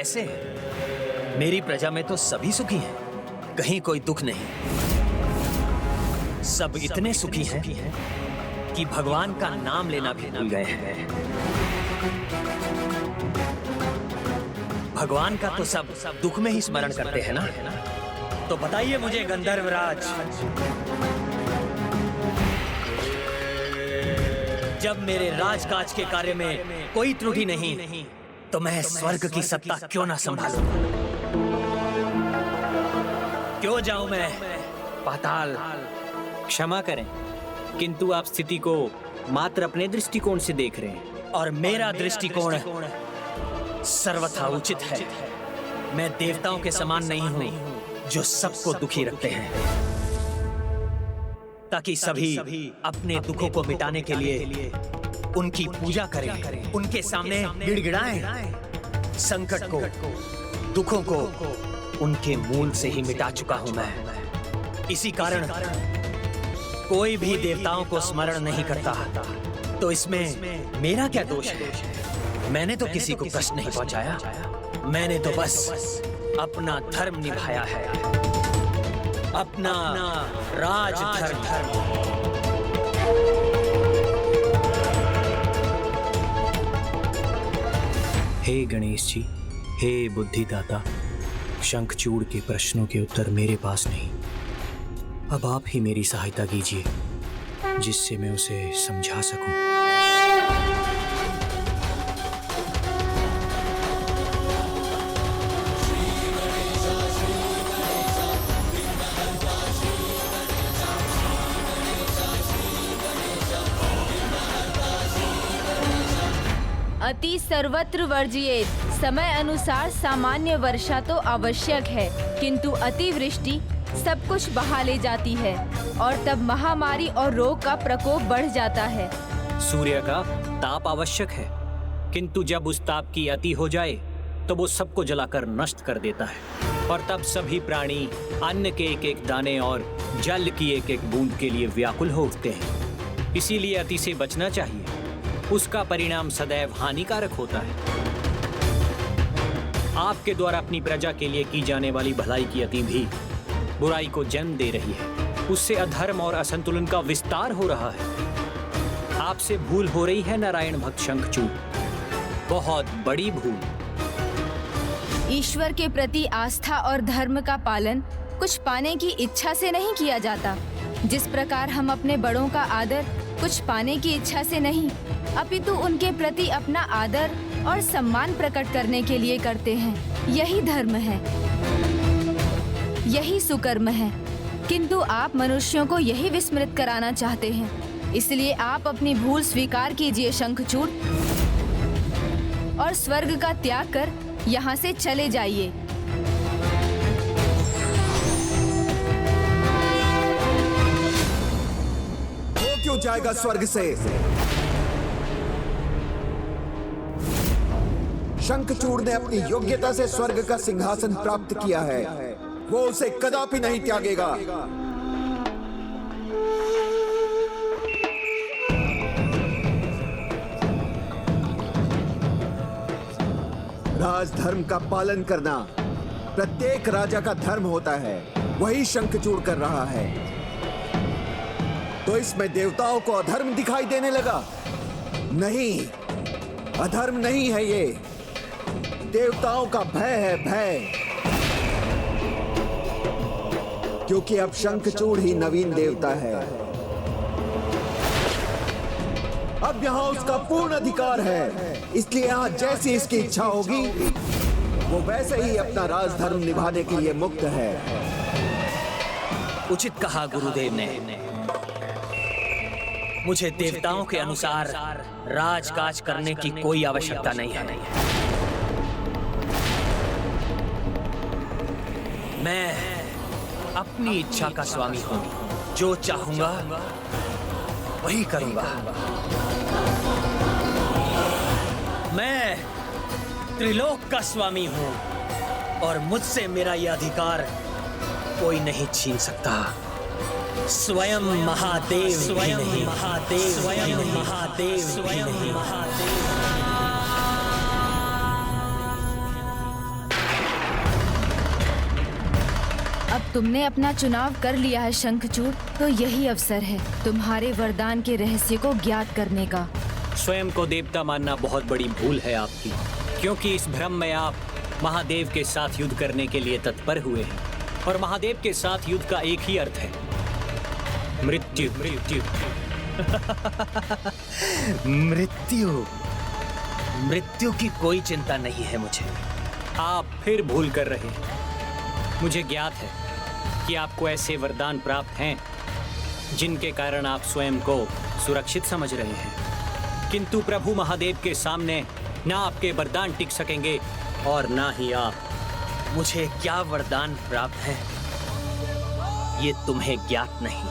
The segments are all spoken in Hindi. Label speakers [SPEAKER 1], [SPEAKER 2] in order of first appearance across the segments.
[SPEAKER 1] कैसे? मेरी प्रजा में तो सभी सुखी हैं, कहीं कोई दुख नहीं। सब इतने सुखी हैं कि भगवान का नाम लेना भी भूल गए हैं। भगवान का तो सब दुख में ही स्मरण करते हैं ना। तो बताइए मुझे गंधर्वराज, जब मेरे राजकाज के कार्य में कोई त्रुटि नहीं, तो मैं स्वर्ग की सत्ता क्यों ना संभालूं? क्यों जाऊं मैं पाताल?
[SPEAKER 2] क्षमा करें, किंतु आप स्थिति को मात्र अपने दृष्टिकोण से देख रहे हैं,
[SPEAKER 1] और मेरा दृष्टिकोण सर्वथा उचित है। मैं देवताओं के समान नहीं हूं जो सबको दुखी रखते हैं, ताकि सभी अपने दुखों को मिटाने के लिए उनकी पूजा करें, उनके सामने गिड़गिड़ाएं। संकट को, दुखों को उनके मूल से ही मिटा चुका हूं मैं। इसी कारण कोई भी देवताओं को स्मरण नहीं करता। तो इसमें मेरा क्या दोष है? मैंने तो किसी को कष्ट नहीं पहुंचाया। मैंने तो बस अपना धर्म निभाया है, अपना राजधर्म।
[SPEAKER 2] हे गणेश जी, हे बुद्धिदाता, शंखचूड़ के प्रश्नों के उत्तर मेरे पास नहीं। अब आप ही मेरी सहायता कीजिए, जिससे मैं उसे समझा सकूं।
[SPEAKER 3] अति सर्वत्र वर्जिएत। समय अनुसार सामान्य वर्षा तो आवश्यक है, किंतु अतिवृष्टि सब कुछ बहा ले जाती है और तब महामारी और रोग का प्रकोप बढ़ जाता है।
[SPEAKER 2] सूर्य का ताप आवश्यक है, किंतु जब उस ताप की अति हो जाए तो वो सबको जलाकर नष्ट कर देता है, और तब सभी प्राणी अन्न के एक एक दाने और जल की एक एक बूंद के लिए व्याकुल हो उठते हैं। इसीलिए अति से बचना चाहिए, उसका परिणाम सदैव हानिकारक होता है। आपके द्वारा अपनी प्रजा के लिए की जाने वाली भलाई की अति भी बुराई को जन्म दे रही है। उससे अधर्म और असंतुलन का विस्तार हो रहा है। आपसे भूल हो रही है नारायण भक्त शंखचूड़, बहुत बड़ी भूल।
[SPEAKER 3] ईश्वर के प्रति आस्था और धर्म का पालन कुछ पाने की इच्छा से नहीं किया जाता। जिस प्रकार हम अपने बड़ों का आदर कुछ पाने की इच्छा से नहीं, अपितु उनके प्रति अपना आदर और सम्मान प्रकट करने के लिए करते हैं। यही धर्म है, यही सुकर्म है। किंतु आप मनुष्यों को यही विस्मृत कराना चाहते हैं। इसलिए आप अपनी भूल स्वीकार कीजिए शंखचूड़, और स्वर्ग का त्याग कर यहाँ से चले जाइए।
[SPEAKER 4] वो क्यों जाएगा स्वर्ग से? शंखचूड़ ने अपनी योग्यता से स्वर्ग का सिंहासन प्राप्त किया है, वो उसे कदापि नहीं त्यागेगा। राजधर्म का पालन करना प्रत्येक राजा का धर्म होता है, वही शंखचूड़ कर रहा है। तो इसमें देवताओं को अधर्म दिखाई देने लगा? नहीं, अधर्म नहीं है ये, देवताओं का भय है, भय। क्योंकि अब शंखचूड़ ही नवीन देवता है। अब यहाँ उसका पूर्ण अधिकार है, इसलिए यहाँ जैसी इसकी इच्छा होगी वो वैसे ही अपना राजधर्म निभाने के लिए मुक्त है।
[SPEAKER 1] उचित कहा गुरुदेव ने। मुझे देवताओं के अनुसार राजकाज करने की कोई आवश्यकता नहीं है। मैं अपनी इच्छा का स्वामी हूं, जो चाहूंगा वही करूंगा। मैं त्रिलोक का स्वामी हूं और मुझसे मेरा यह अधिकार कोई नहीं छीन सकता। स्वयं महादेव, स्वयं महादेव, स्वयं महादेव, स्वयं महादेव।
[SPEAKER 3] तुमने अपना चुनाव कर लिया है शंखचूड़, तो यही अवसर है तुम्हारे वरदान के रहस्य को ज्ञात करने का।
[SPEAKER 2] स्वयं को देवता मानना बहुत बड़ी भूल है आपकी, क्योंकि इस भ्रम में आप महादेव के साथ युद्ध करने के लिए तत्पर हुए हैं, और महादेव के साथ युद्ध का एक ही अर्थ है, मृत्यु। मृत्यु
[SPEAKER 1] मृत्यु। मृत्यु की कोई चिंता नहीं है मुझे।
[SPEAKER 2] आप फिर भूल कर रहे हैं। मुझे ज्ञात है कि आपको ऐसे वरदान प्राप्त हैं जिनके कारण आप स्वयं को सुरक्षित समझ रहे हैं, किंतु प्रभु महादेव के सामने ना आपके वरदान टिक सकेंगे और ना ही आप।
[SPEAKER 1] मुझे क्या वरदान प्राप्त है ये तुम्हें ज्ञात नहीं।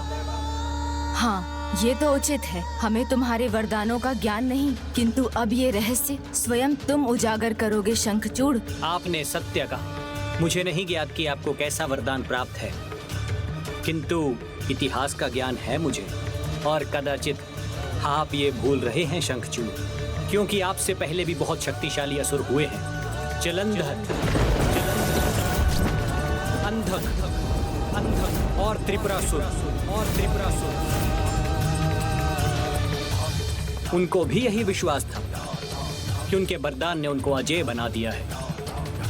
[SPEAKER 3] हाँ, ये तो उचित है, हमें तुम्हारे वरदानों का ज्ञान नहीं, किंतु अब ये रहस्य स्वयं तुम उजागर करोगे शंखचूड़।
[SPEAKER 2] आपने सत्य कहा। मुझे नहीं ज्ञात कि आपको कैसा वरदान प्राप्त है, किंतु इतिहास का ज्ञान है मुझे, और कदाचित आप ये भूल रहे हैं शंखचूड़, क्योंकि आपसे पहले भी बहुत शक्तिशाली असुर हुए हैं। जलंधर, अंधक, अंधक और त्रिपुरासुर, उनको भी यही विश्वास था कि उनके वरदान ने उनको अजेय बना दिया है,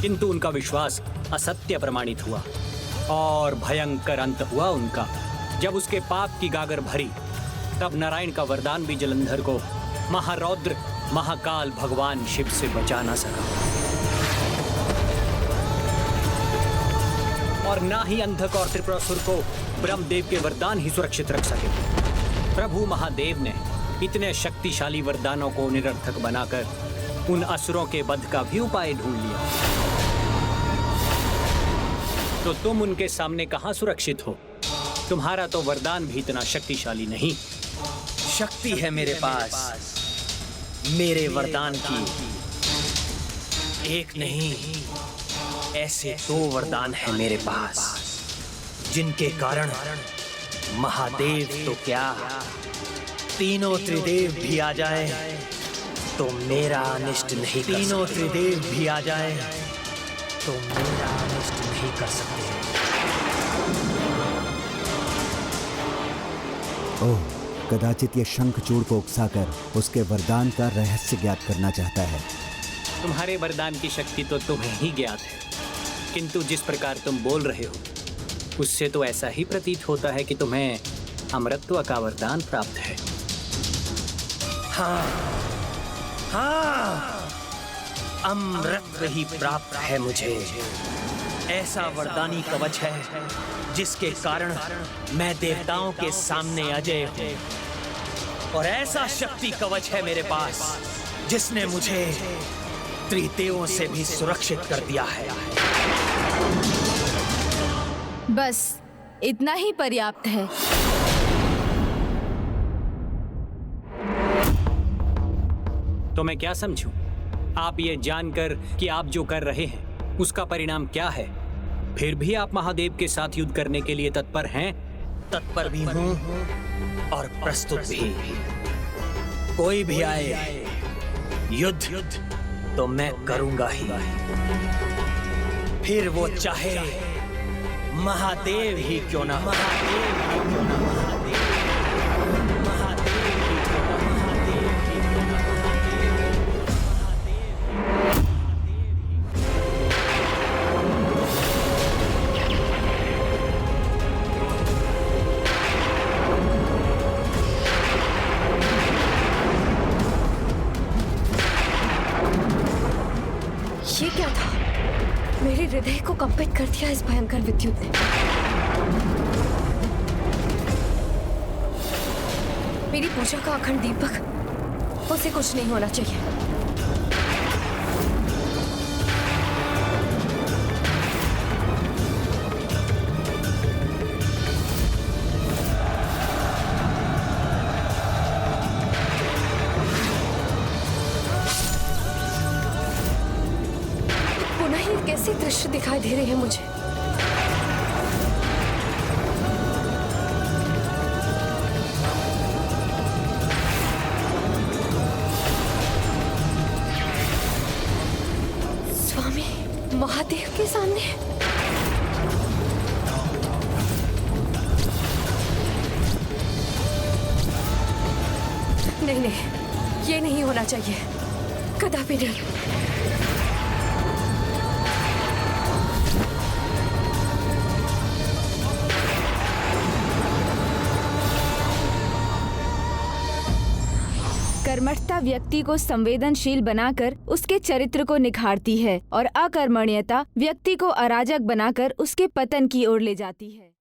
[SPEAKER 2] किंतु उनका विश्वास असत्य प्रमाणित हुआ और भयंकर अंत हुआ उनका। जब उसके पाप की गागर भरी, तब नारायण का वरदान भी जलंधर को महारौद्र महाकाल भगवान शिव से बचा ना सका, और ना ही अंधक और त्रिपुरासुर को ब्रह्मदेव के वरदान ही सुरक्षित रख सके। प्रभु महादेव ने इतने शक्तिशाली वरदानों को निरर्थक बनाकर उन असुरों के वध का भी उपाय ढूंढ लिया, तो तुम उनके सामने कहां सुरक्षित हो? तुम्हारा तो वरदान भी इतना शक्तिशाली नहीं।
[SPEAKER 1] शक्ति है मेरे पास, मेरे वरदान की एक नहीं, ऐसे 2 वरदान है मेरे पास, जिनके कारण महादेव तो क्या, तीनों त्रिदेव भी आ जाए तो मेरा अनिष्ट नहीं कर सकते। तीनों त्रिदेव भी आ जाए तो मेरा अनिष्ट नहीं कर सकते।
[SPEAKER 5] ओह, कदाचित ये शंखचूड़ को उकसाकर उसके वरदान का रहस्य ज्ञात करना चाहता है।
[SPEAKER 2] तुम्हारे वरदान की शक्ति तो तुम्हें ही ज्ञात है, किंतु जिस प्रकार तुम बोल रहे हो उससे तो ऐसा ही प्रतीत होता है कि तुम्हें अमरत्व का वरदान प्राप्त है।
[SPEAKER 1] हाँ, हाँ, अमृत ही प्राप्त है मुझे। ऐसा वरदानी कवच है जिसके कारण मैं देवताओं के सामने अजय हूँ, और ऐसा शक्ति कवच है मेरे पास जिसने मुझे त्रिदेवों से भी सुरक्षित कर दिया है।
[SPEAKER 3] बस इतना ही पर्याप्त है।
[SPEAKER 2] तो मैं क्या समझूं? आप ये जानकर कि आप जो कर रहे हैं उसका परिणाम क्या है, फिर भी आप महादेव के साथ युद्ध करने के लिए तत्पर हैं?
[SPEAKER 1] तत्पर भी हूँ और प्रस्तुत भी। कोई भी आए युद्ध तो मैं करूंगा ही, फिर वो चाहे महादेव ही क्यों ना।
[SPEAKER 6] ये क्या था? मेरे हृदय को कंपित कर दिया इस भयंकर विद्युत ने। मेरी पूजा का अखंड दीपक, उसे कुछ नहीं होना चाहिए। कैसे दृश्य दिखाई दे रहे हैं मुझे। स्वामी महादेव के सामने। नहीं नहीं, ये नहीं होना चाहिए, कदापि नहीं।
[SPEAKER 3] कर्मठता व्यक्ति को संवेदनशील बनाकर उसके चरित्र को निखारती है और अकर्मण्यता व्यक्ति को अराजक बनाकर उसके पतन की ओर ले जाती है।